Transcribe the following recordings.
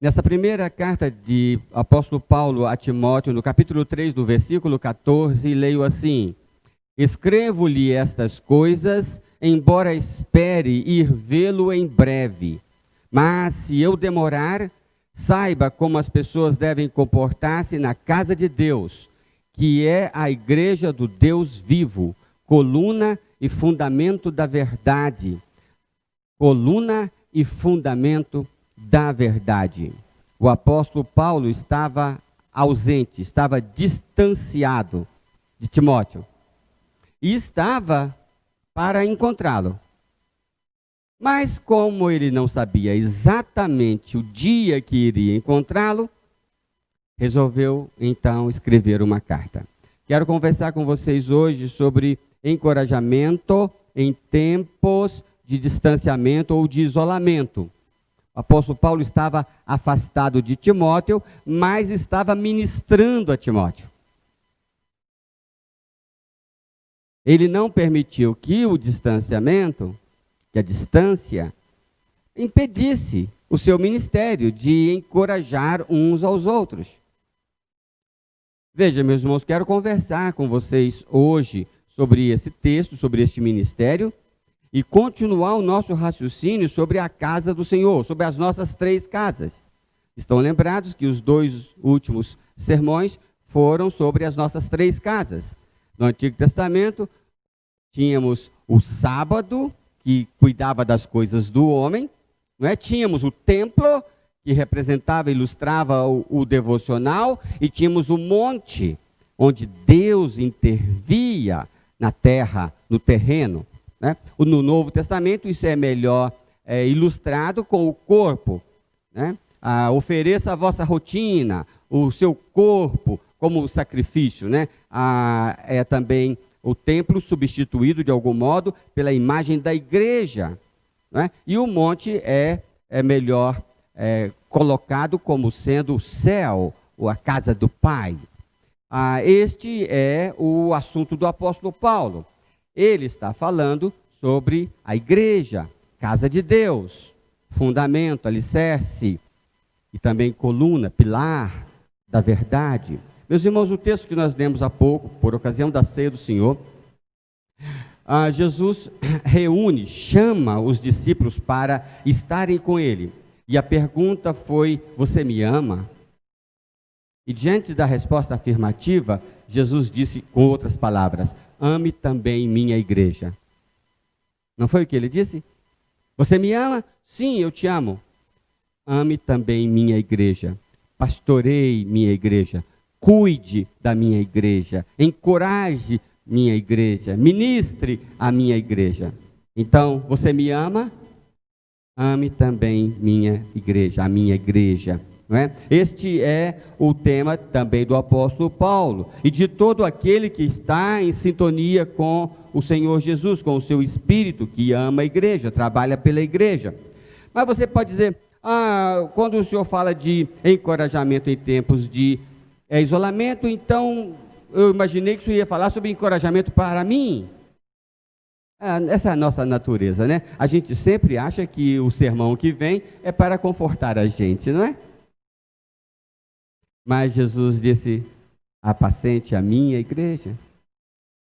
Nessa primeira carta de apóstolo Paulo a Timóteo, no capítulo 3, do versículo 14, leio assim: Escrevo-lhe estas coisas, embora espere ir vê-lo em breve. Mas se eu demorar, saiba como as pessoas devem comportar-se na casa de Deus, que é a igreja do Deus vivo, coluna e fundamento da verdade. Coluna e fundamento da verdade. O apóstolo Paulo estava ausente, estava distanciado de Timóteo. E estava para encontrá-lo. Mas como ele não sabia exatamente o dia que iria encontrá-lo, resolveu então escrever uma carta. Quero conversar com vocês hoje sobre encorajamento em tempos de distanciamento ou de isolamento. O apóstolo Paulo estava afastado de Timóteo, mas estava ministrando a Timóteo. Ele não permitiu que o distanciamento, que a distância, impedisse o seu ministério de encorajar uns aos outros. Veja, meus irmãos, quero conversar com vocês hoje sobre esse texto, sobre este ministério, e continuar o nosso raciocínio sobre a casa do Senhor, sobre as nossas 3 casas. Estão lembrados que os 2 últimos sermões foram sobre as nossas 3 casas. No Antigo Testamento, tínhamos o sábado, que cuidava das coisas do homem, não é? Tínhamos o templo, que representava, ilustrava o devocional, e tínhamos o monte, onde Deus intervia na terra, no terreno. Né? No Novo Testamento, isso é melhor ilustrado com o corpo. Né? Ofereça a vossa rotina, o seu corpo como sacrifício. Né? É também o templo substituído, de algum modo, pela imagem da igreja. Né? E o monte é melhor colocado como sendo o céu, ou a casa do Pai. Este é o assunto do apóstolo Paulo. Ele está falando sobre a igreja, casa de Deus, fundamento, alicerce e também coluna, pilar da verdade. Meus irmãos, o texto que nós lemos há pouco, por ocasião da ceia do Senhor, Jesus chama os discípulos para estarem com ele. E a pergunta foi: você me ama? E diante da resposta afirmativa, Jesus disse com outras palavras: ame também minha igreja. Não foi o que ele disse? Você me ama? Sim, eu te amo. Ame também minha igreja. Pastoreie minha igreja. Cuide da minha igreja. Encoraje minha igreja. Ministre a minha igreja. Então, você me ama? Ame também minha igreja, a minha igreja. Não é? Este é o tema também do apóstolo Paulo e de todo aquele que está em sintonia com o Senhor Jesus, com o seu Espírito, que ama a igreja, trabalha pela igreja. Mas você pode dizer: quando o Senhor fala de encorajamento em tempos de isolamento, então eu imaginei que o Senhor ia falar sobre encorajamento para mim. Essa é a nossa natureza, né? A gente sempre acha que o sermão que vem é para confortar a gente, não é? Mas Jesus disse: apacente a minha igreja.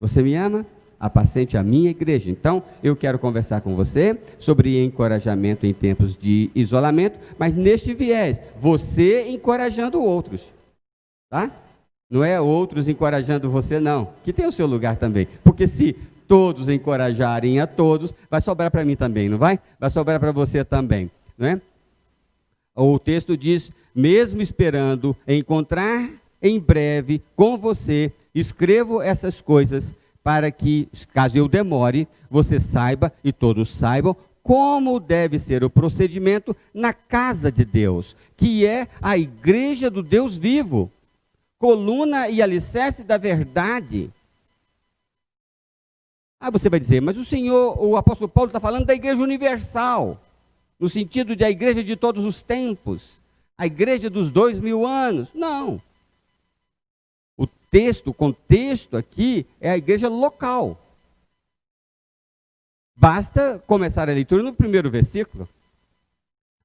Você me ama? Apacente a minha igreja. Então, eu quero conversar com você sobre encorajamento em tempos de isolamento, mas neste viés, você encorajando outros, tá? Não é outros encorajando você, não, que tem o seu lugar também, porque se todos encorajarem a todos, vai sobrar para mim também, não vai? Vai sobrar para você também, não é? O texto diz: mesmo esperando encontrar em breve com você, escrevo essas coisas para que, caso eu demore, você saiba e todos saibam como deve ser o procedimento na casa de Deus, que é a igreja do Deus vivo, coluna e alicerce da verdade. Você vai dizer: mas o apóstolo Paulo está falando da igreja universal, no sentido de a igreja de todos os tempos, a igreja dos 2000 anos. Não. O contexto aqui é a igreja local. Basta começar a leitura no primeiro versículo.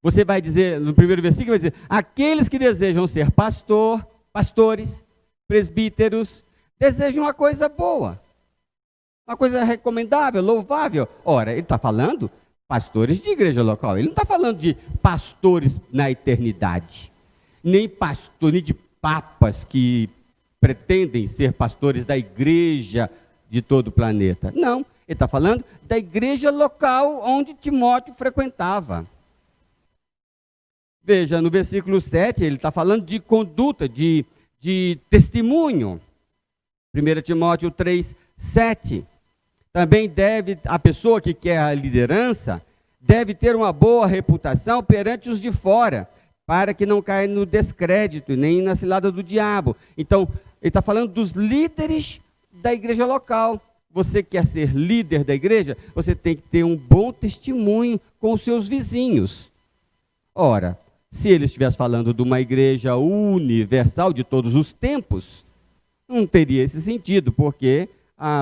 Você vai dizer, no primeiro versículo, vai dizer, aqueles que desejam ser pastores, presbíteros, desejam uma coisa boa, uma coisa recomendável, louvável. Ora, ele está falando pastores de igreja local, ele não está falando de pastores na eternidade, nem de papas que pretendem ser pastores da igreja de todo o planeta. Não, ele está falando da igreja local onde Timóteo frequentava. Veja, no versículo 7, ele está falando de conduta, de testemunho. 1 Timóteo 3, 7. Também a pessoa que quer a liderança, deve ter uma boa reputação perante os de fora, para que não caia no descrédito, nem na cilada do diabo. Então, ele está falando dos líderes da igreja local. Você quer ser líder da igreja? Você tem que ter um bom testemunho com os seus vizinhos. Ora, se ele estivesse falando de uma igreja universal de todos os tempos, não teria esse sentido, porque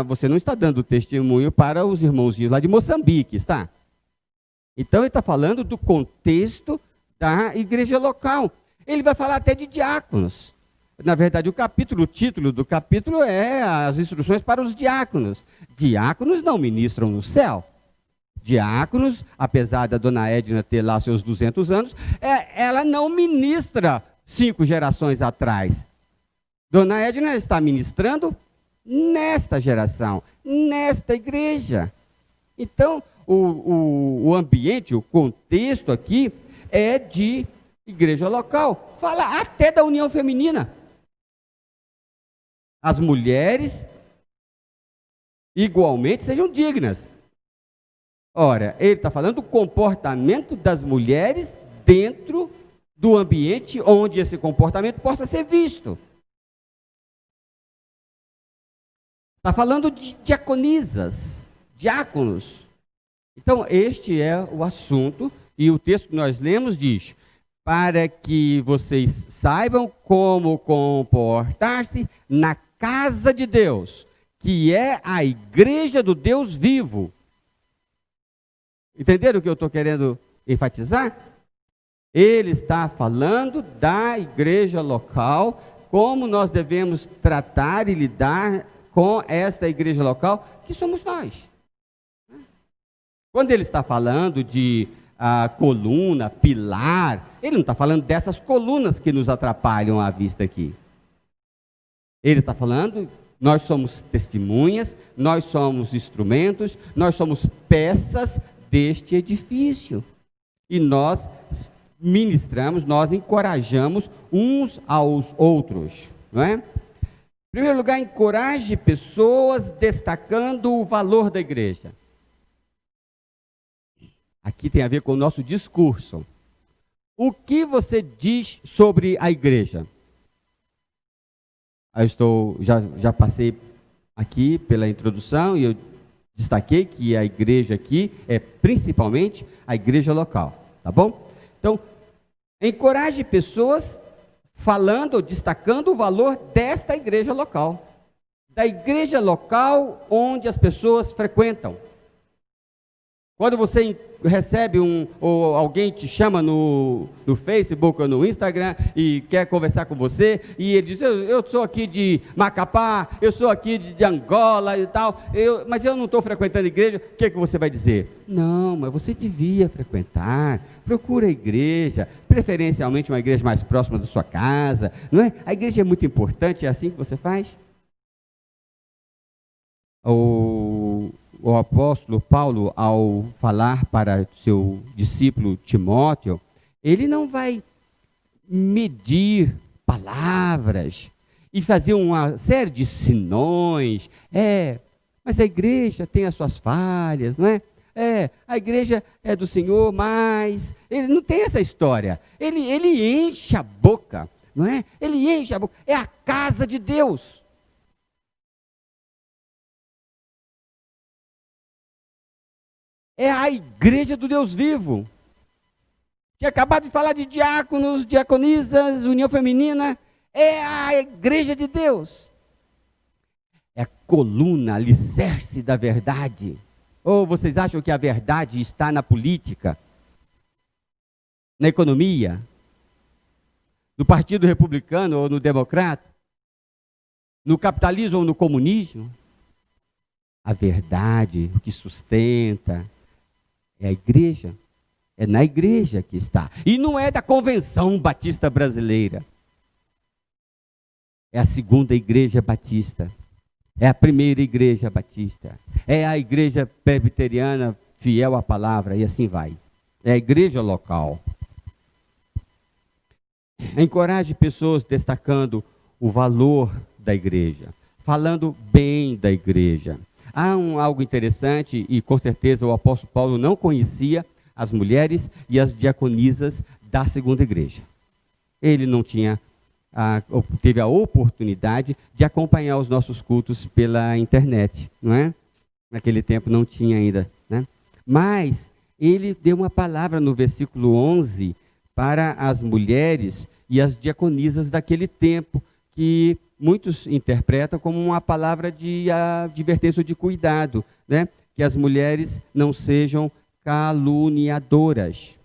você não está dando testemunho para os irmãozinhos lá de Moçambique, está? Então ele está falando do contexto da igreja local. Ele vai falar até de diáconos. Na verdade, o título do capítulo é as instruções para os diáconos. Diáconos não ministram no céu. Diáconos, apesar da dona Edna ter lá seus 200 anos, ela não ministra 5 gerações atrás. Dona Edna está ministrando nesta geração, nesta igreja. Então, o ambiente, o contexto aqui é de igreja local. Fala até da união feminina. As mulheres, igualmente, sejam dignas. Ora, ele está falando do comportamento das mulheres dentro do ambiente onde esse comportamento possa ser visto. Está falando de diáconos. Então, este é o assunto, e o texto que nós lemos diz, para que vocês saibam como comportar-se na casa de Deus, que é a igreja do Deus vivo. Entenderam o que eu estou querendo enfatizar? Ele está falando da igreja local, como nós devemos tratar e lidar com esta igreja local, que somos nós. Quando ele está falando de coluna, pilar, ele não está falando dessas colunas que nos atrapalham a vista aqui. Ele está falando, nós somos testemunhas, nós somos instrumentos, nós somos peças deste edifício. E nós ministramos, nós encorajamos uns aos outros, não é? Em primeiro lugar, encoraje pessoas destacando o valor da igreja. Aqui tem a ver com o nosso discurso. O que você diz sobre a igreja? Eu já passei aqui pela introdução e eu destaquei que a igreja aqui é principalmente a igreja local, tá bom? Então, encoraje pessoas falando ou destacando o valor desta igreja local, da igreja local onde as pessoas frequentam. Quando você recebe ou alguém te chama no Facebook ou no Instagram e quer conversar com você, e ele diz, eu sou aqui de Macapá, eu sou aqui de Angola e tal, mas eu não estou frequentando a igreja, o que você vai dizer? Não, mas você devia frequentar, procura a igreja, preferencialmente uma igreja mais próxima da sua casa, não é? A igreja é muito importante, é assim que você faz? O apóstolo Paulo, ao falar para seu discípulo Timóteo, ele não vai medir palavras e fazer uma série de sinões. Mas a igreja tem as suas falhas, não é? A igreja é do Senhor, mas ele não tem essa história. Ele enche a boca, não é? Ele enche a boca. É a casa de Deus. É a igreja do Deus vivo. Tinha acabado de falar de diáconos, diaconisas, união feminina. É a igreja de Deus. É a coluna, alicerce da verdade. Ou vocês acham que a verdade está na política? na economia, no Partido Republicano ou no Democrata, no capitalismo ou no comunismo. A verdade, o que sustenta, é a igreja. É na igreja que está. E não é da Convenção Batista Brasileira. É a segunda igreja batista. É a primeira igreja batista. É a igreja presbiteriana fiel à palavra, e assim vai. É a igreja local. Encoraje pessoas destacando o valor da igreja, falando bem da igreja. Há algo interessante, e com certeza o apóstolo Paulo não conhecia as mulheres e as diaconisas da segunda igreja. Ele não teve a oportunidade de acompanhar os nossos cultos pela internet, não é? Naquele tempo não tinha ainda, né? Mas ele deu uma palavra no versículo 11 para as mulheres e as diaconisas daquele tempo, que muitos interpretam como uma palavra de advertência ou de cuidado, né? Que as mulheres não sejam caluniadoras.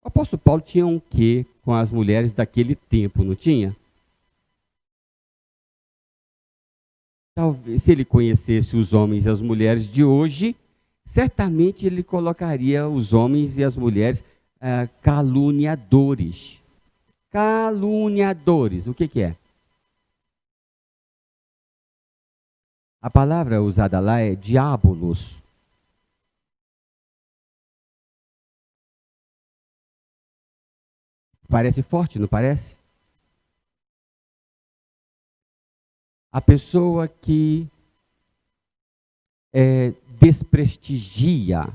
O apóstolo Paulo tinha um quê com as mulheres daquele tempo, não tinha? Talvez, se ele conhecesse os homens e as mulheres de hoje, certamente ele colocaria os homens e as mulheres caluniadores. Caluniadores, o que é? A palavra usada lá é diabolos. Parece forte, não parece? A pessoa que desprestigia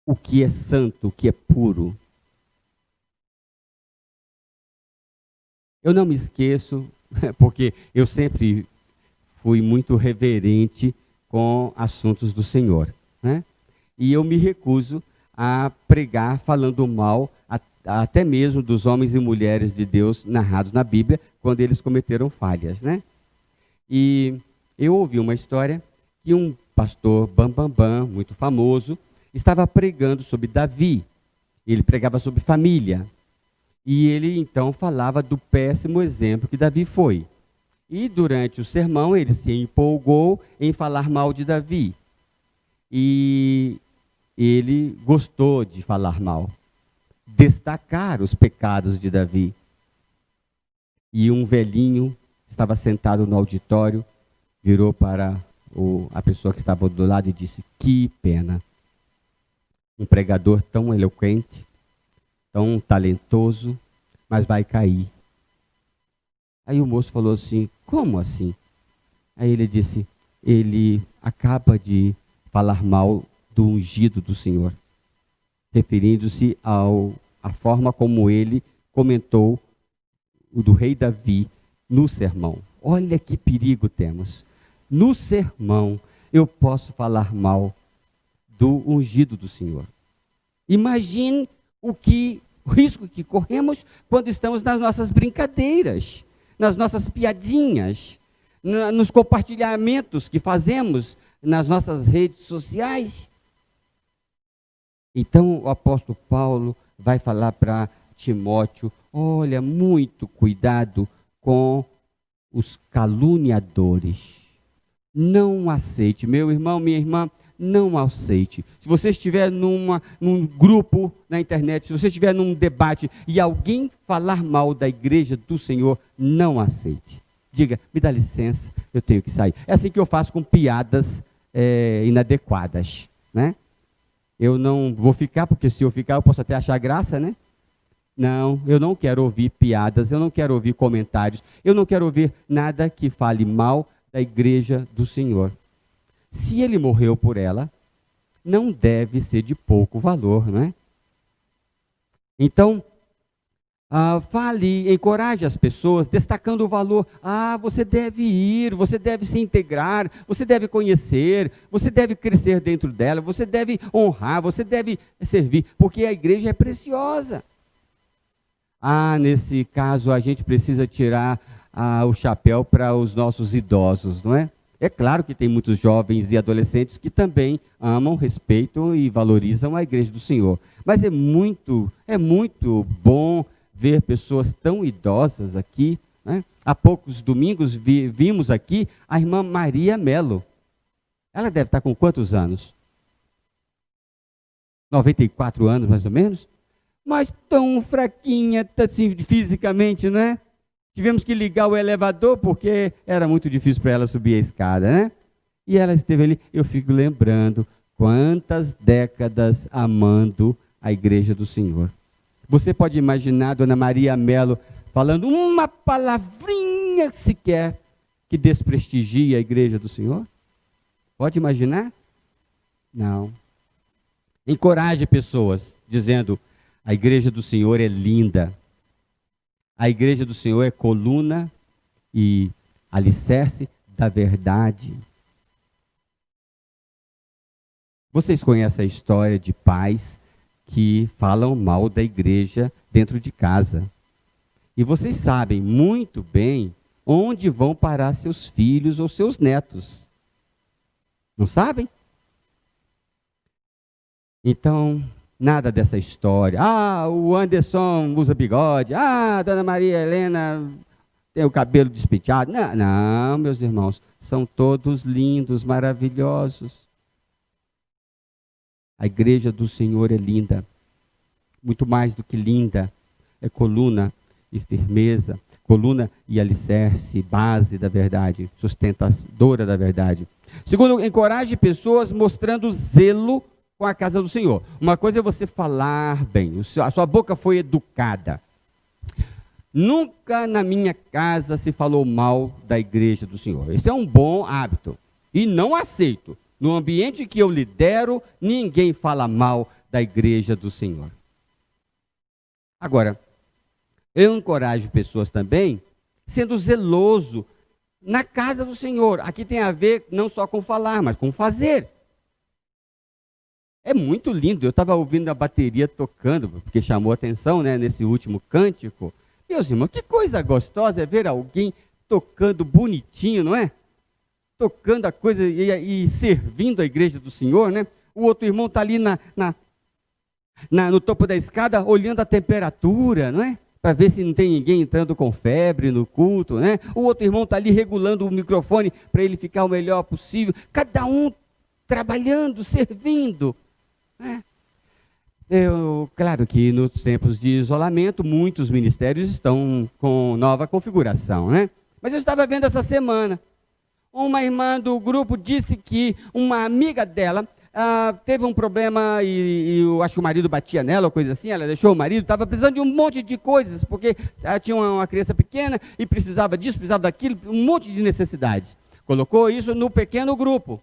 o que é santo, o que é puro. Eu não me esqueço, porque eu sempre fui muito reverente com assuntos do Senhor, né? E eu me recuso a pregar falando mal até mesmo dos homens e mulheres de Deus narrados na Bíblia, quando eles cometeram falhas, né? E eu ouvi uma história que um pastor bambambam, muito famoso, estava pregando sobre Davi. Ele pregava sobre família. E ele então falava do péssimo exemplo que Davi foi. E durante o sermão ele se empolgou em falar mal de Davi. E ele gostou de falar mal, destacar os pecados de Davi. E um velhinho estava sentado no auditório, virou para a pessoa que estava do lado e disse: que pena, um pregador tão eloquente, tão talentoso, mas vai cair. Aí o moço falou assim: como assim? Aí ele disse: ele acaba de falar mal do ungido do Senhor, referindo-se à forma como ele comentou o do rei Davi no sermão. Olha que perigo temos. No sermão eu posso falar mal do ungido do Senhor. Imagine o risco que corremos quando estamos nas nossas brincadeiras, nas nossas piadinhas, nos compartilhamentos que fazemos nas nossas redes sociais. Então o apóstolo Paulo vai falar para Timóteo: olha, muito cuidado com os caluniadores. Não aceite, meu irmão, minha irmã, não aceite. Se você estiver num grupo na internet, se você estiver num debate e alguém falar mal da igreja do Senhor, não aceite. Diga: me dá licença, eu tenho que sair. É assim que eu faço com piadas inadequadas, né? Eu não vou ficar, porque se eu ficar eu posso até achar graça, né? Não, eu não quero ouvir piadas, eu não quero ouvir comentários, eu não quero ouvir nada que fale mal da igreja do Senhor. Se ele morreu por ela, não deve ser de pouco valor, não é? Então, fale, encoraje as pessoas, destacando o valor. Você deve ir, você deve se integrar, você deve conhecer, você deve crescer dentro dela, você deve honrar, você deve servir, porque a igreja é preciosa. Nesse caso, a gente precisa tirar o chapéu para os nossos idosos, não é? É claro que tem muitos jovens e adolescentes que também amam, respeitam e valorizam a igreja do Senhor. Mas é muito bom ver pessoas tão idosas aqui, né? Há poucos domingos vimos aqui a irmã Maria Melo. Ela deve estar com quantos anos? 94 anos, mais ou menos? Mas tão fraquinha, assim, fisicamente, não é? Tivemos que ligar o elevador porque era muito difícil para ela subir a escada, né? E ela esteve ali, eu fico lembrando quantas décadas amando a igreja do Senhor. Você pode imaginar a Dona Maria Melo falando uma palavrinha sequer que desprestigia a igreja do Senhor? Pode imaginar? Não. Encoraje pessoas dizendo: a igreja do Senhor é linda. A igreja do Senhor é coluna e alicerce da verdade. Vocês conhecem a história de pais que falam mal da igreja dentro de casa. E vocês sabem muito bem onde vão parar seus filhos ou seus netos. Não sabem? Então, nada dessa história. Ah, o Anderson usa bigode. Ah, a Dona Maria Helena tem o cabelo despenteado. Não, não, meus irmãos, são todos lindos, maravilhosos. A igreja do Senhor é linda. Muito mais do que linda. É coluna e firmeza. Coluna e alicerce, base da verdade, sustentadora da verdade. Segundo, encoraje pessoas mostrando zelo com a casa do Senhor. Uma coisa é você falar bem, a sua boca foi educada. Nunca na minha casa se falou mal da igreja do Senhor. Esse é um bom hábito. E não aceito. No ambiente que eu lidero, ninguém fala mal da igreja do Senhor. Agora, eu encorajo pessoas também sendo zeloso na casa do Senhor. Aqui tem a ver não só com falar, mas com fazer. É muito lindo. Eu estava ouvindo a bateria tocando, porque chamou a atenção, né, nesse último cântico. Meus irmãos, que coisa gostosa é ver alguém tocando bonitinho, não é? Tocando a coisa e servindo a igreja do Senhor, né? O outro irmão está ali no topo da escada, olhando a temperatura, não é? Para ver se não tem ninguém entrando com febre no culto, né? O outro irmão está ali regulando o microfone para ele ficar o melhor possível. Cada um trabalhando, servindo. Né? Claro que nos tempos de isolamento, muitos ministérios estão com nova configuração, né? Mas eu estava vendo essa semana, uma irmã do grupo disse que uma amiga dela teve um problema e eu acho que o marido batia nela ou coisa assim, ela deixou o marido, estava precisando de um monte de coisas, porque tinha uma criança pequena e precisava disso, precisava daquilo, um monte de necessidades. Colocou isso no pequeno grupo.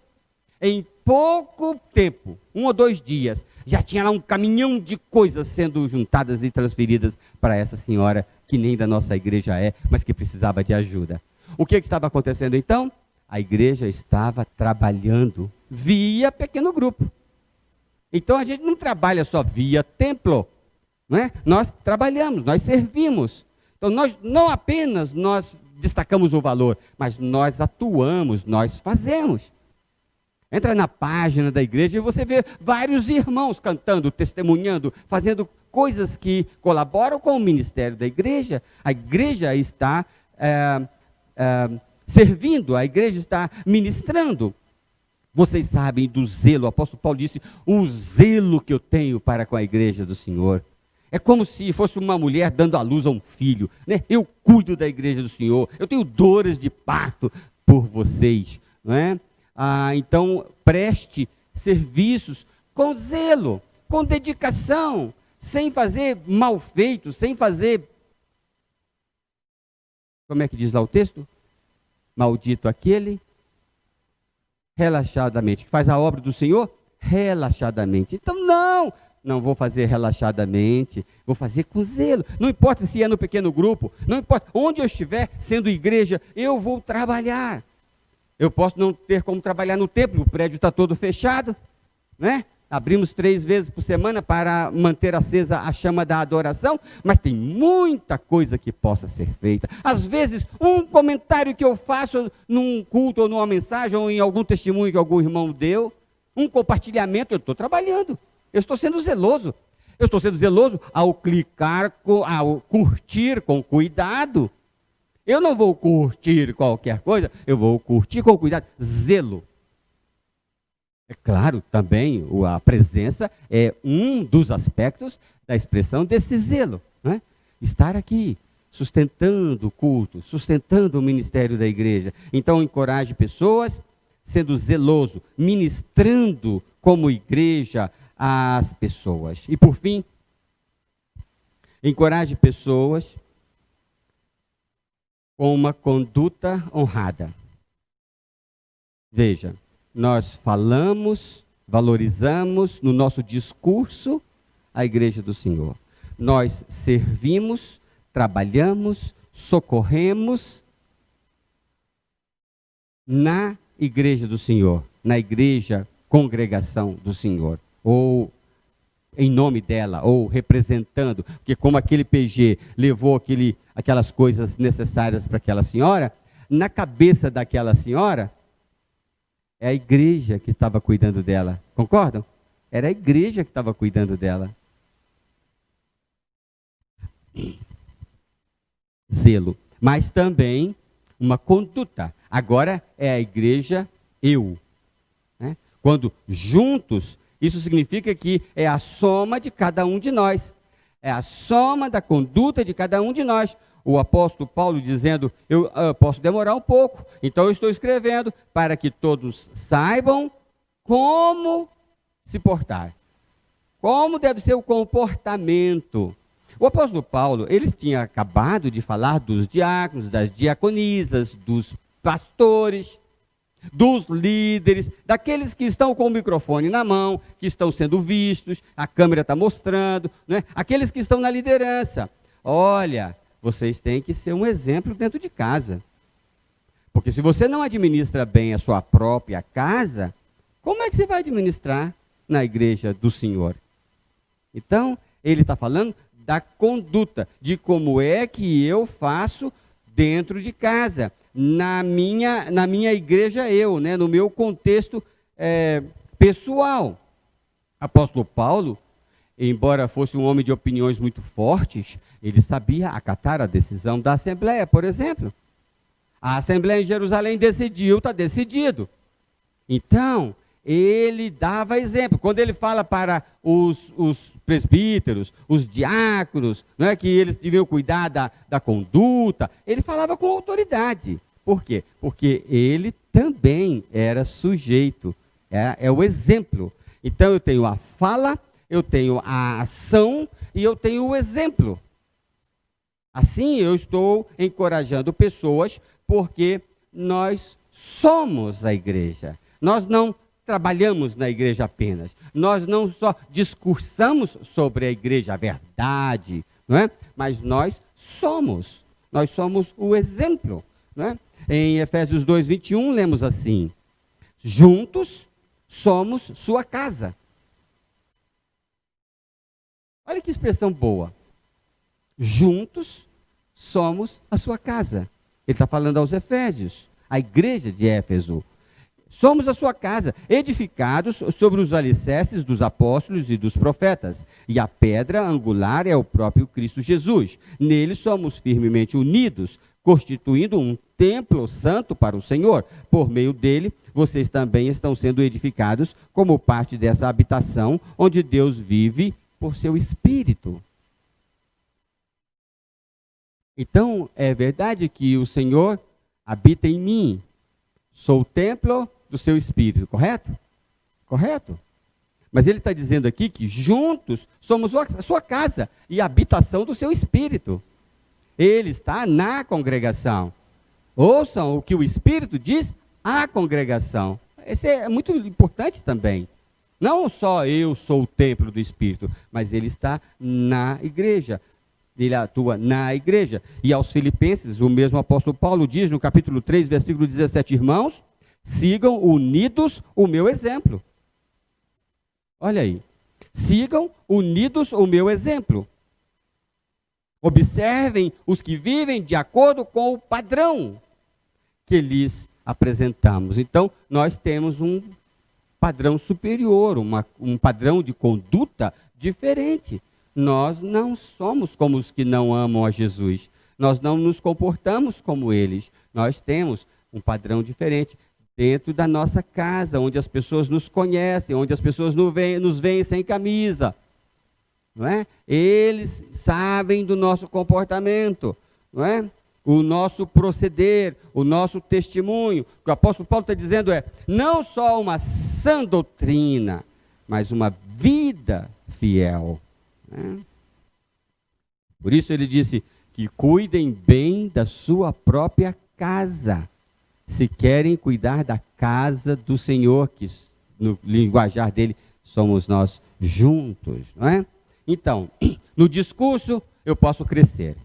Em pouco tempo, 1 ou 2 dias, já tinha lá um caminhão de coisas sendo juntadas e transferidas para essa senhora, que nem da nossa igreja é, mas que precisava de ajuda. O que estava acontecendo então? A igreja estava trabalhando via pequeno grupo. Então a gente não trabalha só via templo, não é? Nós trabalhamos, nós servimos. Então nós não apenas nós destacamos o valor, mas nós atuamos, nós fazemos. Entra na página da igreja e você vê vários irmãos cantando, testemunhando, fazendo coisas que colaboram com o ministério da igreja. A igreja está servindo, a igreja está ministrando. Vocês sabem do zelo, o apóstolo Paulo disse, o zelo que eu tenho para com a igreja do Senhor. É como se fosse uma mulher dando à luz a um filho, né? Eu cuido da igreja do Senhor, eu tenho dores de parto por vocês, não é? Então, preste serviços com zelo, com dedicação, sem fazer mal feito, sem fazer, como é que diz lá o texto? Maldito aquele, relaxadamente, que faz a obra do Senhor relaxadamente. Então, não vou fazer relaxadamente, vou fazer com zelo. Não importa se é no pequeno grupo, não importa onde eu estiver sendo igreja, eu vou trabalhar. Eu posso não ter como trabalhar no templo, o prédio está todo fechado, né? abrimos 3 vezes por semana para manter acesa a chama da adoração, mas tem muita coisa que possa ser feita. Às vezes, um comentário que eu faço num culto ou numa mensagem ou em algum testemunho que algum irmão deu, um compartilhamento, eu estou trabalhando, eu estou sendo zeloso. Eu estou sendo zeloso ao clicar, ao curtir com cuidado. Eu não vou curtir qualquer coisa, eu vou curtir com cuidado, zelo. É claro, também a presença é um dos aspectos da expressão desse zelo, né? Estar aqui, sustentando o culto, sustentando o ministério da igreja. Então, encoraje pessoas, sendo zeloso, ministrando como igreja às pessoas. E por fim, encoraje pessoas com uma conduta honrada. Veja, nós falamos, valorizamos no nosso discurso a igreja do Senhor. Nós servimos, trabalhamos, socorremos na igreja do Senhor, na igreja congregação do Senhor, ou em nome dela, ou representando, porque como aquele PG levou aquelas coisas necessárias para aquela senhora, na cabeça daquela senhora, é a igreja que estava cuidando dela. Concordam? Era a igreja que estava cuidando dela. Zelo. Mas também uma conduta. Agora é a igreja eu. Né? Quando juntos, isso significa que é a soma de cada um de nós. É a soma da conduta de cada um de nós. O apóstolo Paulo dizendo, eu posso demorar um pouco, então eu estou escrevendo para que todos saibam como se portar. Como deve ser o comportamento. O apóstolo Paulo, ele tinha acabado de falar dos diáconos, das diaconisas, dos pastores, dos líderes, daqueles que estão com o microfone na mão, que estão sendo vistos, a câmera está mostrando, né? Aqueles que estão na liderança. Olha, vocês têm que ser um exemplo dentro de casa. Porque se você não administra bem a sua própria casa, como é que você vai administrar na igreja do Senhor? Então, ele está falando da conduta, de como é que eu faço dentro de casa, na minha igreja né, no meu contexto pessoal. Apóstolo Paulo, embora fosse um homem de opiniões muito fortes, ele sabia acatar a decisão da Assembleia, por exemplo. A Assembleia em Jerusalém decidiu, está decidido. Então, ele dava exemplo. Quando ele fala para os presbíteros, os diáconos, não é, que eles deviam cuidar da conduta, ele falava com autoridade. Por quê? Porque ele também era sujeito. É o exemplo. Então, eu tenho a fala, eu tenho a ação e eu tenho o exemplo. Assim, eu estou encorajando pessoas porque nós somos a igreja. Nós não trabalhamos na igreja apenas. Nós não só discursamos sobre a igreja, a verdade, não é? Mas nós somos o exemplo. Não é? Em Efésios 2:21, lemos assim: juntos somos sua casa. Olha que expressão boa. Juntos somos a sua casa. Ele está falando aos Efésios, a igreja de Éfeso. Somos a sua casa, edificados sobre os alicerces dos apóstolos e dos profetas. E a pedra angular é o próprio Cristo Jesus. Nele somos firmemente unidos, constituindo um templo santo para o Senhor. Por meio dele, vocês também estão sendo edificados como parte dessa habitação, onde Deus vive por seu Espírito. Então, é verdade que o Senhor habita em mim. Sou o templo do seu Espírito, correto? Correto. Mas ele está dizendo aqui que juntos somos a sua casa e a habitação do seu Espírito. Ele está na congregação. Ouçam o que o Espírito diz à congregação. Isso é muito importante também. Não só eu sou o templo do Espírito, mas ele está na igreja. Ele atua na igreja. E aos Filipenses, o mesmo apóstolo Paulo diz no capítulo 3, versículo 17, irmãos, sigam unidos o meu exemplo. Olha aí. Sigam unidos o meu exemplo. Observem os que vivem de acordo com o padrão que lhes apresentamos. Então, nós temos um padrão superior, um padrão de conduta diferente. Nós não somos como os que não amam a Jesus. Nós não nos comportamos como eles. Nós temos um padrão diferente dentro da nossa casa, onde as pessoas nos conhecem, onde as pessoas nos veem sem camisa. Não é? Eles sabem do nosso comportamento, não é? O nosso proceder, o nosso testemunho. O que o apóstolo Paulo está dizendo é, não só uma sã doutrina, mas uma vida fiel. Né? Por isso ele disse que cuidem bem da sua própria casa, se querem cuidar da casa do Senhor, que no linguajar dele somos nós juntos, não é? Então, no discurso eu posso crescer,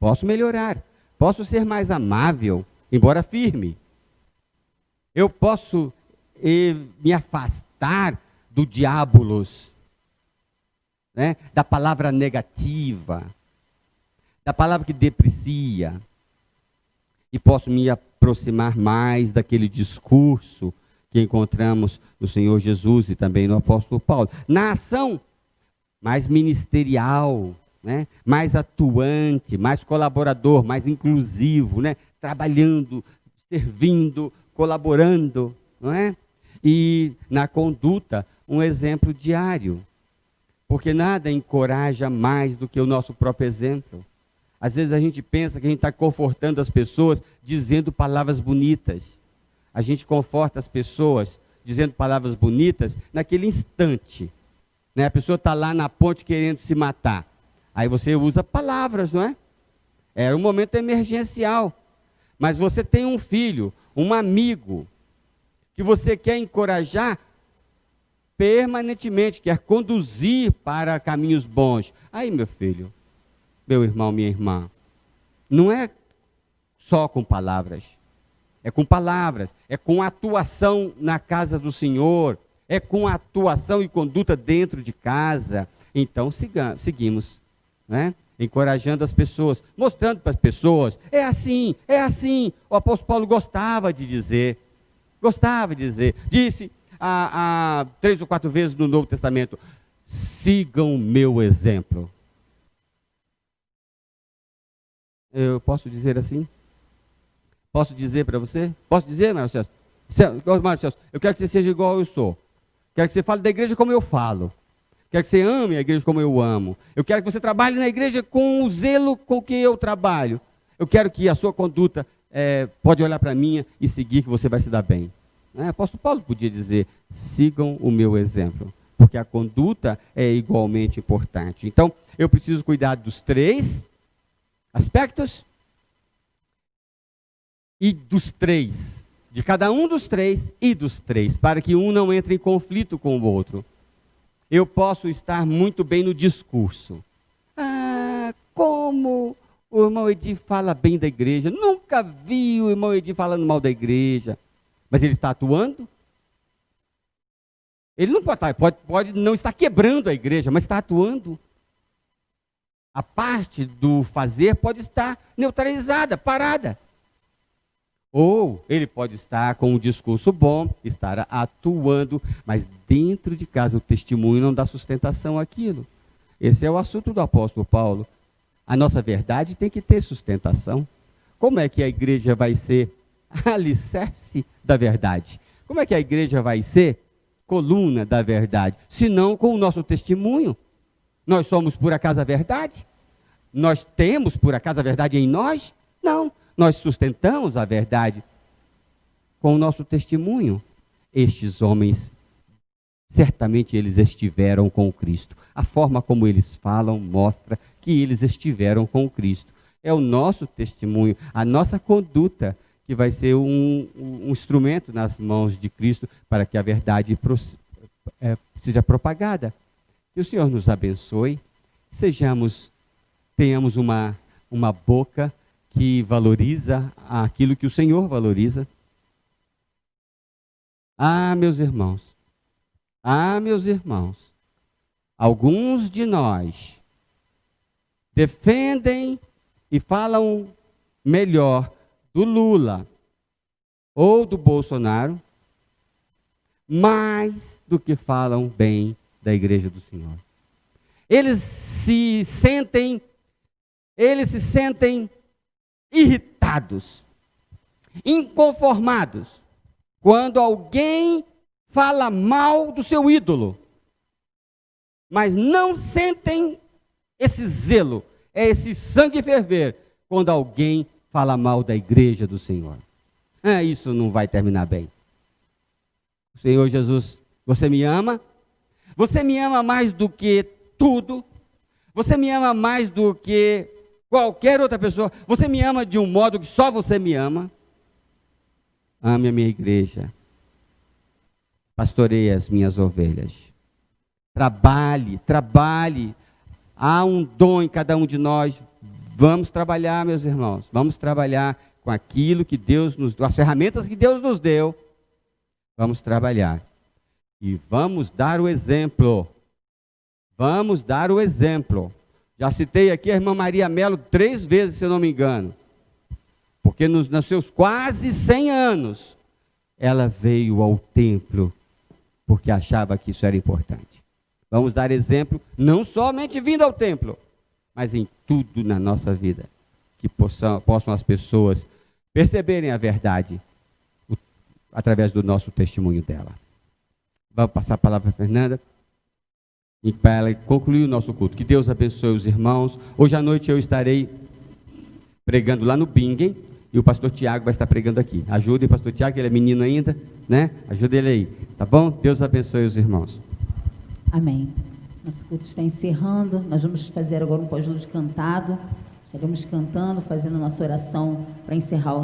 posso melhorar, posso ser mais amável, embora firme. Eu posso me afastar do diabolos, né? Da palavra negativa, da palavra que deprecia, e posso me aproximar mais daquele discurso que encontramos no Senhor Jesus e também no apóstolo Paulo. Na ação mais ministerial, né? Mais atuante, mais colaborador, mais inclusivo, né? Trabalhando, servindo, colaborando, não é? E na conduta, um exemplo diário, porque nada encoraja mais do que o nosso próprio exemplo. Às vezes a gente pensa que a gente está confortando as pessoas dizendo palavras bonitas. A gente conforta as pessoas dizendo palavras bonitas naquele instante. Né? A pessoa está lá na ponte querendo se matar. Aí você usa palavras, não é? Era um momento emergencial. Mas você tem um filho, um amigo, que você quer encorajar permanentemente, quer conduzir para caminhos bons. Aí, meu filho, meu irmão, minha irmã, não é só com palavras. É com palavras, é com atuação na casa do Senhor, é com atuação e conduta dentro de casa. Então, seguimos, né? Encorajando as pessoas, mostrando para as pessoas, é assim, é assim. O apóstolo Paulo gostava de dizer, disse há 3 ou 4 vezes no Novo Testamento, sigam o meu exemplo. Eu posso dizer assim? Posso dizer para você? Posso dizer, Mário Celso? Mário Celso, eu quero que você seja igual eu sou. Quero que você fale da igreja como eu falo. Quero que você ame a igreja como eu amo. Eu quero que você trabalhe na igreja com o zelo com que eu trabalho. Eu quero que a sua conduta pode olhar para a minha e seguir, que você vai se dar bem. O apóstolo Paulo podia dizer, sigam o meu exemplo. Porque a conduta é igualmente importante. Então, eu preciso cuidar dos 3 aspectos e dos 3. De cada um dos 3 e dos 3, para que um não entre em conflito com o outro. Eu posso estar muito bem no discurso. Como o irmão Edir fala bem da igreja. Nunca vi o irmão Edir falando mal da igreja. Mas ele está atuando? Ele não pode não estar quebrando a igreja, mas está atuando. A parte do fazer pode estar neutralizada, parada. Ou ele pode estar com um discurso bom, estar atuando, mas dentro de casa o testemunho não dá sustentação àquilo. Esse é o assunto do apóstolo Paulo. A nossa verdade tem que ter sustentação. Como é que a igreja vai ser alicerce da verdade? Como é que a igreja vai ser coluna da verdade? Se não com o nosso testemunho. Nós somos por acaso a verdade? Nós temos por acaso a verdade em nós? Não. Nós sustentamos a verdade com o nosso testemunho. Estes homens, certamente eles estiveram com Cristo. A forma como eles falam mostra que eles estiveram com Cristo. É o nosso testemunho, a nossa conduta, que vai ser um instrumento nas mãos de Cristo para que a verdade seja propagada. Que o Senhor nos abençoe, tenhamos uma boca que valoriza aquilo que o Senhor valoriza. Meus irmãos, Ah, meus irmãos, alguns de nós defendem e falam melhor do Lula ou do Bolsonaro, mais do que falam bem da Igreja do Senhor. Eles se sentem irritados, inconformados, quando alguém fala mal do seu ídolo, mas não sentem esse zelo, esse sangue ferver, quando alguém fala mal da Igreja do Senhor. Isso não vai terminar bem. Senhor Jesus, você me ama? Você me ama mais do que tudo? Você me ama mais do que qualquer outra pessoa? Você me ama de um modo que só você me ama? Ame a minha igreja. Pastoreie as minhas ovelhas. Trabalhe. Há um dom em cada um de nós. Vamos trabalhar, meus irmãos. Vamos trabalhar com aquilo que Deus nos deu, as ferramentas que Deus nos deu. Vamos trabalhar. E vamos dar o exemplo. Vamos dar o exemplo. Já citei aqui a irmã Maria Melo 3 vezes, se eu não me engano. Porque nos seus quase 100 anos, ela veio ao templo porque achava que isso era importante. Vamos dar exemplo, não somente vindo ao templo, mas em tudo na nossa vida. Que possam as pessoas perceberem a verdade através do nosso testemunho dela. Vamos passar a palavra para a Fernanda e para ela concluir o nosso culto. Que Deus abençoe os irmãos. Hoje à noite eu estarei pregando lá no Bingen e o pastor Tiago vai estar pregando aqui. Ajudem o pastor Tiago, ele é menino ainda, né? Ajuda ele aí, tá bom? Deus abençoe os irmãos. Amém. Nosso culto está encerrando. Nós vamos fazer agora um pós-lúdio cantado. Estaremos cantando, fazendo nossa oração para encerrar o